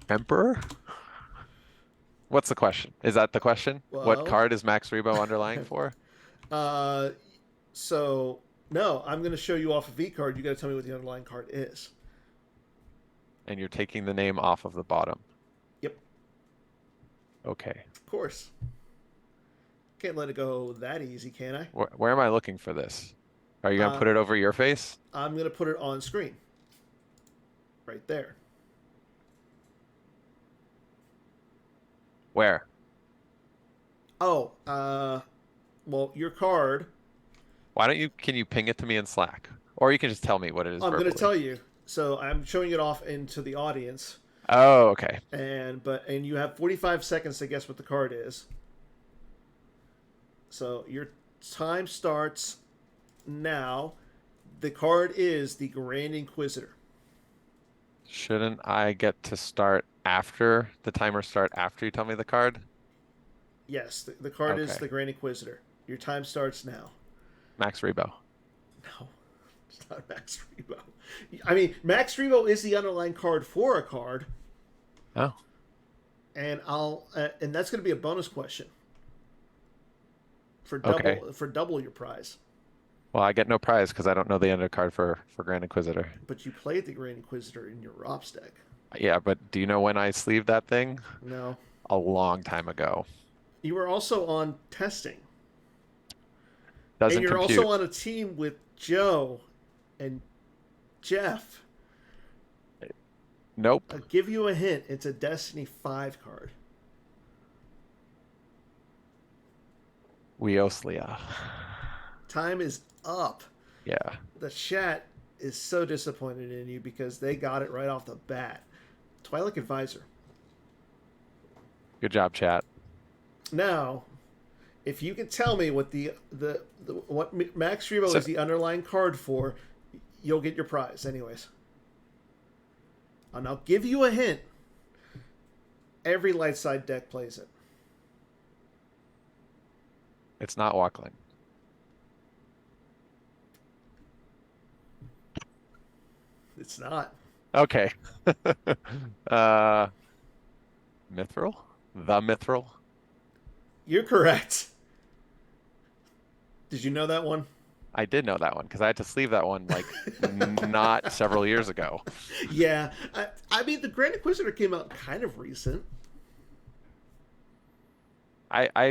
Emperor? What's the question? Is that the question? What Well, card is Max Rebo underlying for? uh, so no, I'm going to show you off a V card. You got to tell me what the underlying card is. And you're taking the name off of the bottom. Yep, Okay. of course. Can't let it go that easy, can I? Where am I looking for this? Are you gonna Uh, put it over your face? I'm going to put it on screen, right there. Where? Oh, well, your card. Why don't you, can you ping it to me in Slack? Or you can just tell me what it is I'm going to verbally. tell you. So I'm showing it off into the audience, Oh, okay. and you have 45 seconds to guess what the card is. So your time starts now. The card is the Grand Inquisitor. Shouldn't I get to start after the timer start after you tell me the card? Yes, the card is Okay. the Grand Inquisitor. Your time starts now. Max Rebo. No, it's not Max Rebo. I mean, Max Rebo is the underlying card for a card, Oh, and that's going to be a bonus question okay. for double your prize. Well, I get no prize because I don't know the undercard for Grand Inquisitor. But you played the Grand Inquisitor in your ROPS deck. Yeah, but do you know when I sleeved that thing? No, A long time ago. you were also on testing, and Doesn't you're also compute. on a team with Joe and Jeff. Nope. I'll give you a hint. It's a Destiny 5 card. Weoslia. Time is up. Yeah. The chat is so disappointed in you because they got it right off the bat. Twilight Advisor. Good job, chat. Now, if you can tell me what what Max Rebo So is the underlying card for, you'll get your prize. Anyways, and I'll give you a hint. Every light side deck plays it. it's not Walkling. It's not. Okay. uh Mithril? The Mithril? You're correct. Did you know that one? I did know that one because I had to sleeve that one like not several years ago. Yeah. I mean, the Grand Inquisitor came out kind of recent.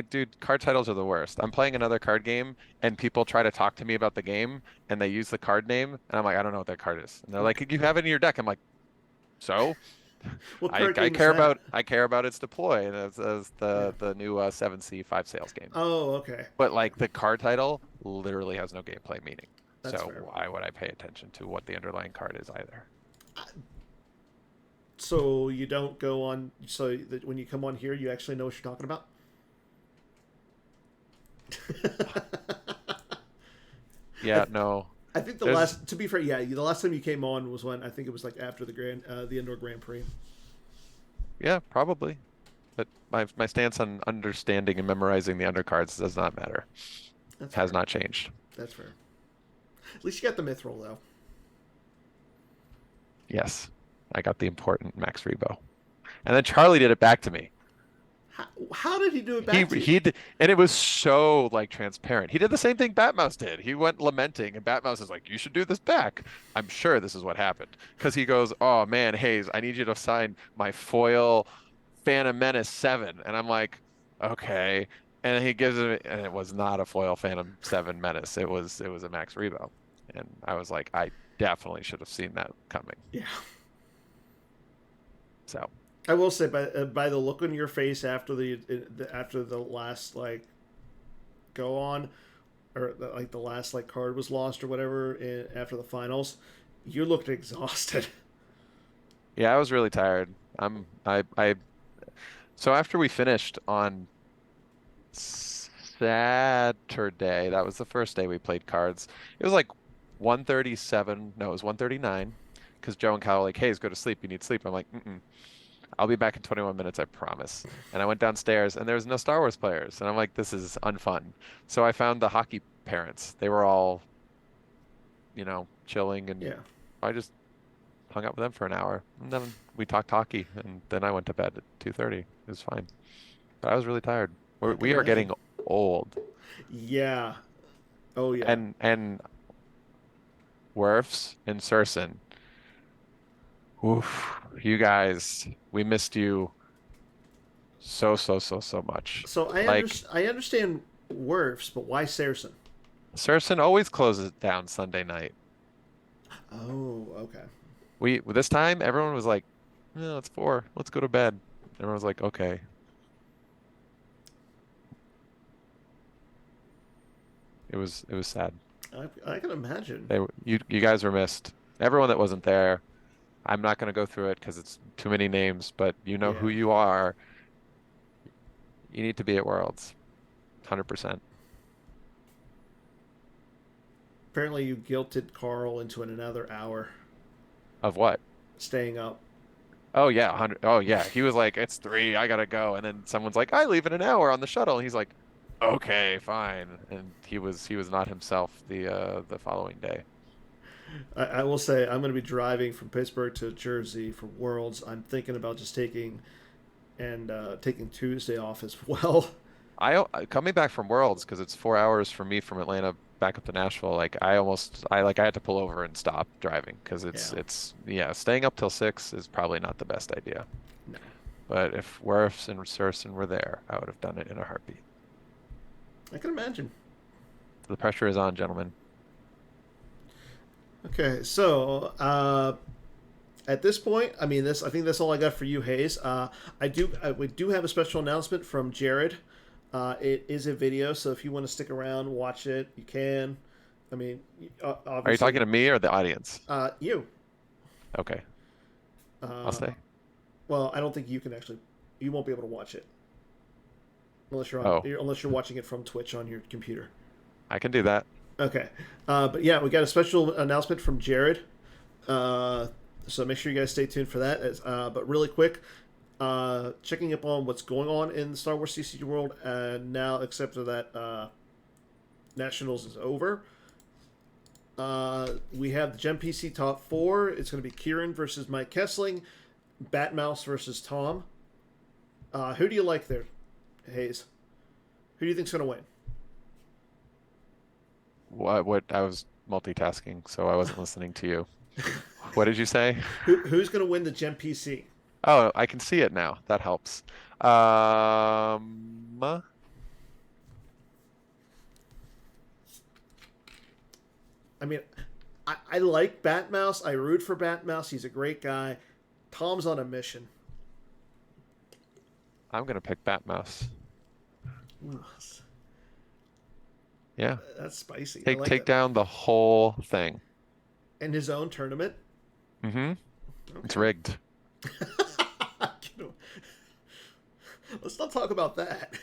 Dude, card titles are the worst. I'm playing another card game and people try to talk to me about the game and they use the card name and I'm like, I don't know what that card is. And they're What, like, you have it in your deck. I'm like, so what I card game is that? care about its deploy and as Yeah. the new 7C 5 sales game. Oh, okay. But like the card title literally has no gameplay meaning. That's So fair. why would I pay attention to what the underlying card is either? So you don't go on. So that when you come on here, you actually know what you're talking about. I, Yeah, no. I think the There's last, to be fair, yeah, the last time you came on was when I think it was like after the indoor Grand Prix. yeah, probably. But my stance on understanding and memorizing the undercards does not matter. That's Has fair. not changed. That's fair. At least you got the Mithril though. Yes. I got the important Max Rebo. And then Charlie did it back to me. How did he do it He back to you? he did, and it was so like transparent. He did the same thing Batmouse did. He went lamenting, and Batmouse is like, "You should do this back." I'm sure this is what happened because he goes, "Oh man, Hayes, I need you to sign my foil Phantom Menace 7," and I'm like, "Okay." And he gives it, and it was not a foil Phantom 7 Menace. It was a Max Rebo, and I was like, I definitely should have seen that coming. Yeah. So I will say by the look on your face after the last like go on or like the last like card was lost or whatever after the finals, you looked exhausted. yeah, I was really tired. I so after we finished on Saturday. That was the first day we played cards. It was like 1:37. No, it was 1:39. because Joe and Kyle were like, "Hey, go to sleep. You need sleep." I'm like, "Mm-mm. I'll be back in 21 minutes, I promise." And I went downstairs and there was no Star Wars players. And I'm like, this is unfun. So I found the hockey parents. They were all, chilling, and Yeah. I just hung out with them for an hour. And then we talked hockey, and then I went to bed at 2:30. It was fine. But I was really tired. I can We are imagine. getting old. Yeah. Oh yeah. And Werfs and Surson. Oof, you guys, we missed you so, so, so, so much. So Like, I understand Werfs, but why Saracen? Surson always closes down Sunday night. Oh, okay. This time everyone was like, "No, it's 4. Let's go to bed." Everyone was like, "Okay." It was sad. I can imagine. You guys were missed. Everyone that wasn't there. I'm not going to go through it because it's too many names, but you know who Yeah. you are. You need to be at Worlds. 100%. Apparently, you guilted Carl into another hour Of what? staying up. Oh yeah, 100. Oh yeah. He was like, "It's 3. I gotta go." And then someone's like, "I leave in an hour on the shuttle." And he's like, "Okay, fine." And he was not himself the following day. I will say I'm going to be driving from Pittsburgh to Jersey for Worlds. I'm thinking about just taking Tuesday off as well. Coming back from Worlds, because it's 4 hours for me from Atlanta back up to Nashville. Like I had to pull over and stop driving because Yeah. yeah, staying up till 6 is probably not the best idea. No. But if Werfs and Surson were there, I would have done it in a heartbeat. I can imagine. The pressure is on, gentlemen. Okay, so at this point, I mean, this I think that's all I got for you, Hayes. We do have a special announcement from Jared. It is a video, so if you want to stick around, watch it, you can. I mean, Are you talking obviously, to me or the audience? you. Okay, I'll Uh, stay. well, I don't think you can actually. You won't be able to watch it Oh, unless you're watching it from Twitch on your computer. I can do that. Okay, but yeah, we got a special announcement from Jared. Uh, so make sure you guys stay tuned for that. But really quick, checking up on what's going on in the Star Wars CCG world, and now except for that Nationals is over. We have the Gem PC top 4. It's going to be Kieran versus Mike Kessling, Batmouse versus Tom. Who do you like there, Hayes? Who do you think's going to win? What I was multitasking, so I wasn't listening to you. What did you say? Who's going to win the Gem PC? Oh, I can see it now. That helps. Um, I mean, I like Batmouse. I root for Batmouse. He's a great guy. Tom's on a mission. I'm gonna pick Batmouse. Ooh, Yeah, that's spicy. I like take that. down the whole thing. In his own tournament. Mm-hmm. It's Okay. rigged. Let's not talk about that.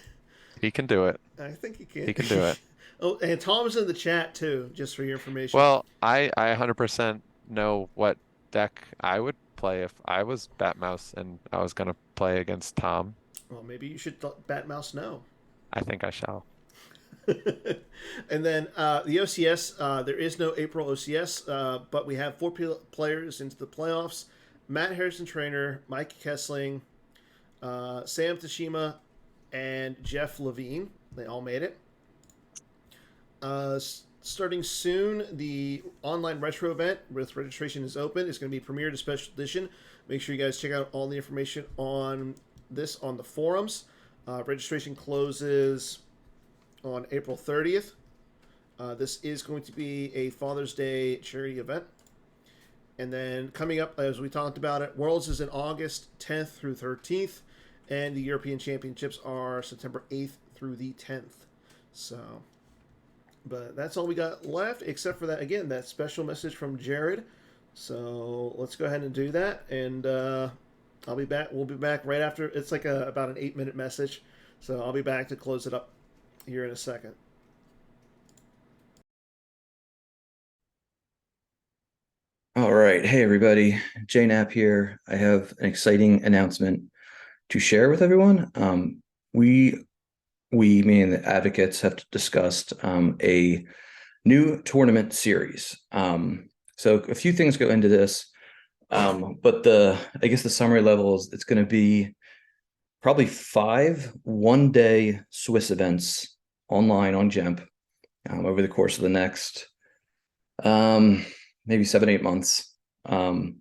He can do it. I think he can. He can do it. Oh, and Tom's in the chat too, just for your information. Well, I 100% know what deck I would play if I was Batmouse and I was gonna play against Tom. Well, maybe you should Batmouse know. I think I shall. And then the OCS, there is no April OCS, but we have 4 players into the playoffs. Matt Harrison Trainer, Mike Kessling, Sam Tashima, and Jeff Levine. They all made it. Starting soon, the online retro event with registration is open. It's going to be premiered to special edition. Make sure you guys check out all the information on this on the forums. Registration closes on April 30th. This is going to be a Father's Day charity event. And then coming up, as we talked about it, Worlds is in August 10th through 13th, and the European Championships are September 8th through the 10th. So, but that's all we got left, except for that, again, that special message from Jared. So let's go ahead and do that, and I'll be back. We'll be back right after. It's like about an 8-minute message, so I'll be back to close it up here in a second. Oh, All right. Hey, everybody. Jay Knapp here. I have an exciting announcement to share with everyone. We, meaning the advocates, have discussed a new tournament series. So a few things go into this, but I guess the summary level is it's going to be probably 5 one-day Swiss events online on GEMP over the course of the next maybe 7-8 months. They're going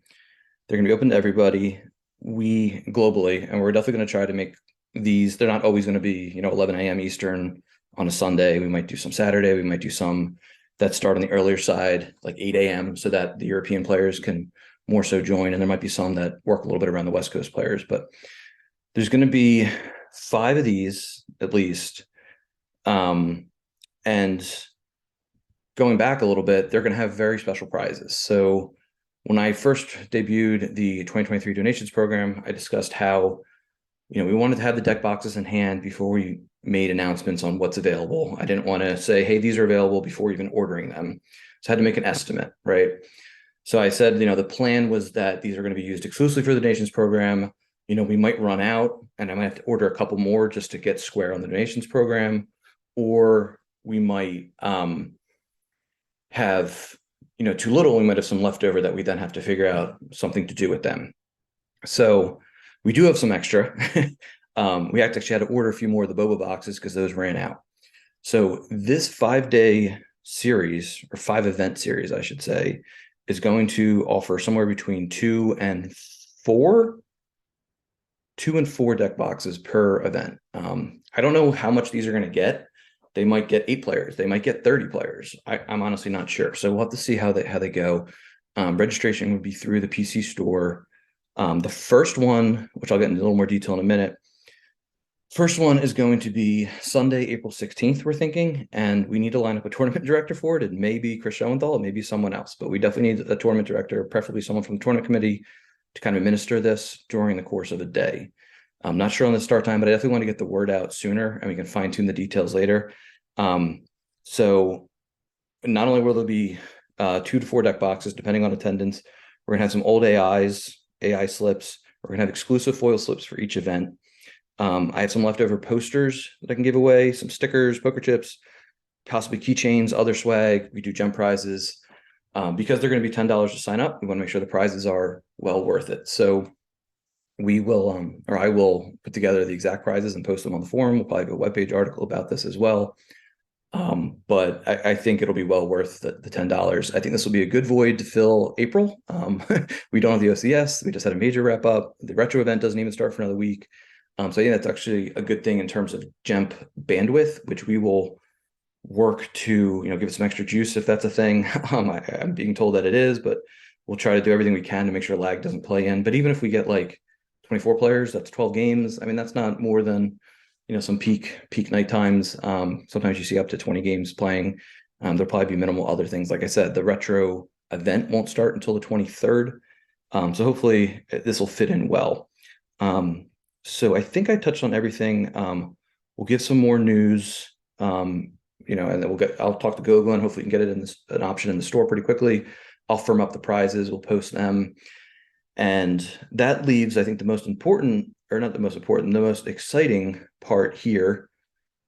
to be open to everybody. We globally, and we're definitely going to try to make these. They're not always going to be 11 a.m. Eastern on a Sunday. We might do some Saturday. We might do some that start on the earlier side, like 8 a.m., so that the European players can more so join. And there might be some that work a little bit around the West Coast players, but there's going to be 5 of these at least. And going back a little bit, they're going to have very special prizes. So when I first debuted the 2023 donations program, I discussed how, we wanted to have the deck boxes in hand before we made announcements on what's available. I didn't want to say, hey, these are available before even ordering them. So I had to make an estimate, right? So I said, the plan was that these are going to be used exclusively for the donations program. We might run out and I might have to order a couple more just to get square on the donations program, or we might have too little. We might have some leftover that we then have to figure out something to do with them. So we do have some extra. We actually had to order a few more of the boba boxes because those ran out. So this 5-day series, or 5-event series, I should say, is going to offer somewhere between 2 and 4 deck boxes per event. I don't know how much these are going to get. They might get 8 players. They might get 30 players. I'm honestly not sure. So we'll have to see how they go. Registration would be through the PC store. The first one, which I'll get into a little more detail in a minute. First one is going to be Sunday, April 16th, we're thinking, and we need to line up a tournament director for it. It may be Chris Schoenthal, it may be someone else, but we definitely need a tournament director, preferably someone from the tournament committee, to kind of administer this during the course of a day. I'm not sure on the start time, but I definitely want to get the word out sooner, and we can fine tune the details later. So not only will there be 2 to 4 deck boxes, depending on attendance, we're going to have some old AI slips. We're going to have exclusive foil slips for each event. I have some leftover posters that I can give away, some stickers, poker chips, possibly keychains, other swag. We do gem prizes. Because they're going to be $10 to sign up, we want to make sure the prizes are well worth it. So we will, or I will put together the exact prizes and post them on the forum. We'll probably have a webpage article about this as well. But I think it'll be well worth the $10. I think this will be a good void to fill April. We don't have the OCS. We just had a major wrap up. The retro event doesn't even start for another week. So I think that's actually a good thing in terms of GEMP bandwidth, which we will work to, give it some extra juice if that's a thing. I'm being told that it is, but we'll try to do everything we can to make sure lag doesn't play in. But even if we get like 24 players, that's 12 games. I mean, that's not more than, some peak night times. Sometimes you see up to 20 games playing. There'll probably be minimal other things. Like I said, the retro event won't start until the 23rd. So hopefully this will fit in well. So I think I touched on everything. We'll give some more news, and then I'll talk to Google and hopefully we can get it in an option in the store pretty quickly. I'll firm up the prizes. We'll post them. And that leaves, I think, the most important, or not the most important, the most exciting part here.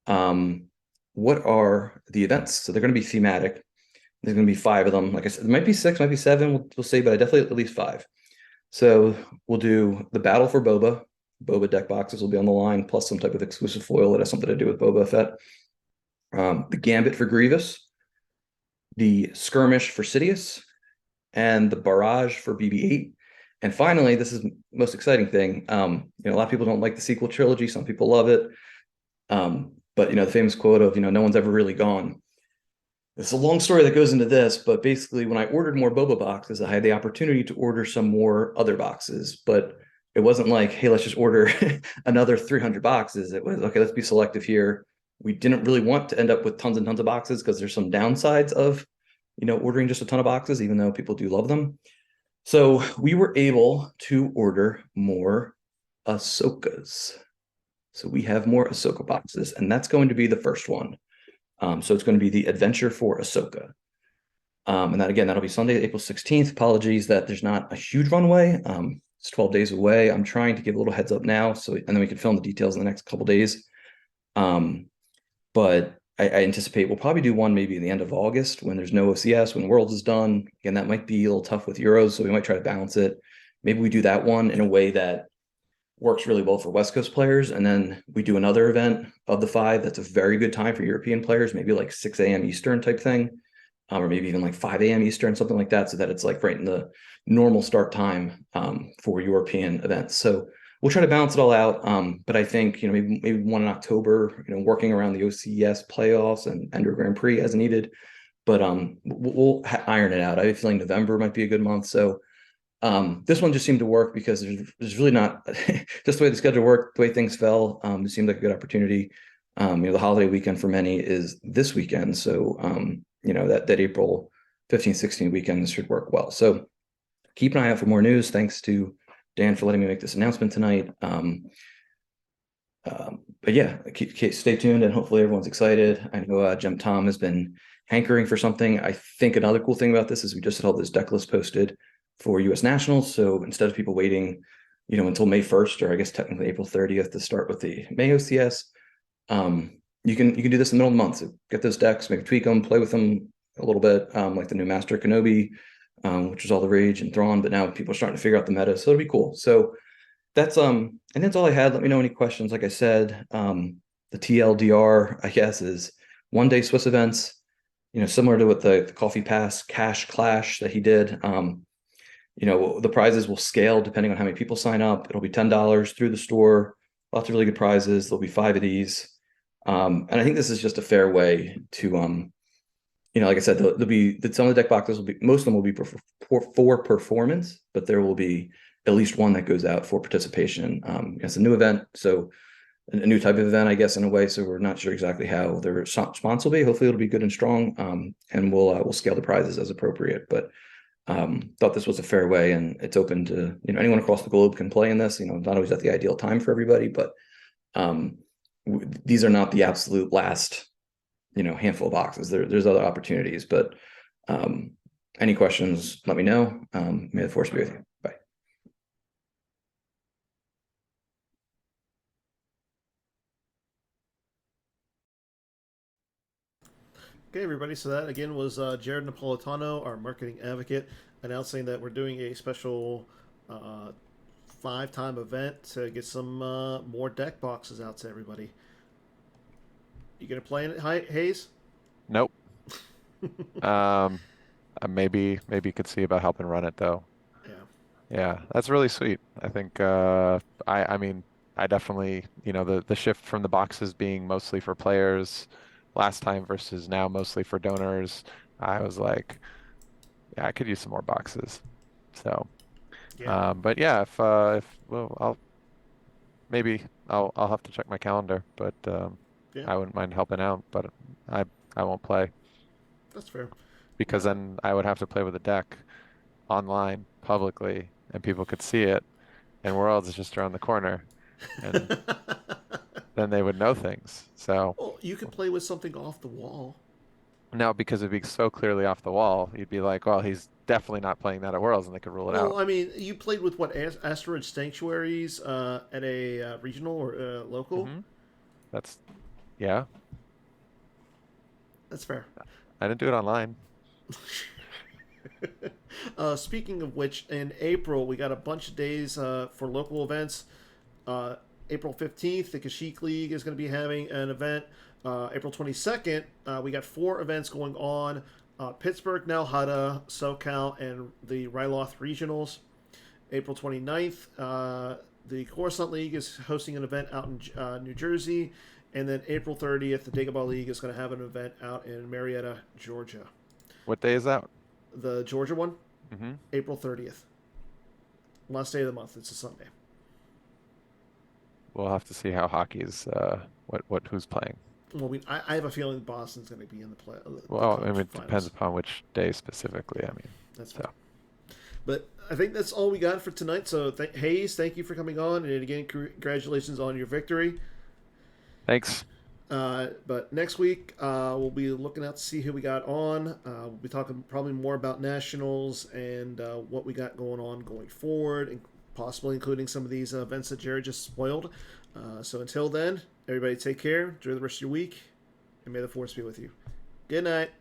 What are the events? So they're going to be thematic. There's going to be 5 of them. Like I said, there might be 6, might be 7. We'll see, but I definitely at least 5. So we'll do the battle for Boba. Boba deck boxes will be on the line, plus some type of exclusive foil that has something to do with Boba Fett. The Gambit for Grievous, the Skirmish for Sidious, and the Barrage for BB-8. And finally, this is the most exciting thing. A lot of people don't like the sequel trilogy. Some people love it. But, the famous quote of, no one's ever really gone. It's a long story that goes into this, but basically when I ordered more Boba boxes, I had the opportunity to order some more other boxes, but it wasn't like, hey, let's just order another 300 boxes. It was, okay, let's be selective here. We didn't really want to end up with tons and tons of boxes because there's some downsides of, ordering just a ton of boxes, even though people do love them. So we were able to order more Ahsokas. So we have more Ahsoka boxes, and that's going to be the first one. So it's going to be the Adventure for Ahsoka. And that again, that'll be Sunday, April 16th. Apologies that there's not a huge runway. It's 12 days away. I'm trying to give a little heads up now, and then we can film the details in the next couple days. But I anticipate we'll probably do one maybe in the end of August when there's no OCS, when Worlds is done. Again, that might be a little tough with Euros, so we might try to balance it. Maybe we do that one in a way that works really well for West Coast players, and then we do another event of the 5 that's a very good time for European players, maybe like 6 a.m. Eastern type thing, or maybe even like 5 a.m. Eastern, something like that, so that it's like right in the normal start time for European events. So we'll try to balance it all out. But I think, maybe one in October, working around the OCS playoffs and Ender Grand Prix as needed. But we'll iron it out. I have a feeling November might be a good month. So this one just seemed to work because there's really not just the way the schedule worked, the way things fell. It seemed like a good opportunity. The holiday weekend for many is this weekend. So, that April 15th, 16th weekend should work well. So keep an eye out for more news. Thanks to Dan for letting me make this announcement tonight. But yeah, stay tuned and hopefully everyone's excited. I know Gem Tom has been hankering for something. I think another cool thing about this is we just had all this deck list posted for US Nationals. So instead of people waiting, until May 1st, or I guess technically April 30th to start with the May OCS, you can do this in the middle of the month. So get those decks, maybe tweak them, play with them a little bit, like the new Master Kenobi, which was all the rage and Thrawn, but now people are starting to figure out the meta, so it'll be cool. So that's and that's all I had. Let me know any questions. Like I said, the TLDR, I guess, is 1-day Swiss events, similar to what the Coffee Pass Cash Clash that he did. The prizes will scale depending on how many people sign up. It'll be $10 through the store, lots of really good prizes. There'll be 5 of these. And I think this is just a fair way to, like I said, there'll be some of the deck boxes most of them will be for performance, but there will be at least one that goes out for participation. It's a new event, so a new type of event, I guess, in a way. So we're not sure exactly how the response will be. Hopefully, it'll be good and strong, and we'll scale the prizes as appropriate. But thought this was a fair way, and it's open to anyone across the globe can play in this. Not always at the ideal time for everybody, but these are not the absolute last handful of boxes. There's other opportunities, but any questions, let me know. May the force be with you. Bye. Okay, everybody. So that again was Jared Napolitano, our marketing advocate, announcing that we're doing a special 5-time event to get some more deck boxes out to everybody. You gonna play in it, Hayes? Nope. Maybe you could see about helping run it though. Yeah. Yeah, that's really sweet. I think I mean I definitely, the shift from the boxes being mostly for players last time versus now mostly for donors. I was like, yeah, I could use some more boxes. So, Yeah. but yeah, if well, I'll have to check my calendar, but Yeah. I wouldn't mind helping out, but I I won't play That's fair. because then I would have to play with a deck online publicly and people could see it and Worlds is just around the corner and then they would know things. So Well, you could play with something off the wall. now because it'd be so clearly off the wall, you'd be like, well, he's definitely not playing that at Worlds and they could rule it Well, out. I mean, you played with what asteroid sanctuaries at a regional or local. hmm That's yeah. That's fair. I didn't do it online. Speaking of which, in April we got a bunch of days for local events. April 15th, the Kashyyyk League is going to be having an event. April 22nd, we got 4 events going on: Pittsburgh, Nalhada, SoCal, and the Ryloth Regionals. April 29th, the Coruscant League is hosting an event out in New Jersey. And then April 30th, the Dagobah League is going to have an event out in Marietta, Georgia. What day is that? The Georgia one, hmm April 30th. Last day of the month. It's a Sunday. We'll have to see how hockey's who's playing. Well, I have a feeling Boston's going to be in the Well, I mean, it finals. depends upon which day specifically. I mean, That's so fine. But I think that's all we got for tonight. So, Hayes, thank you for coming on. And again, congratulations on your victory. thanks. But next week, we'll be looking out to see who we got on. We'll be talking probably more about nationals and what we got going on going forward, and possibly including some of these events that Jared just spoiled. So until then, everybody take care, enjoy the rest of your week, and may the force be with you. Good night.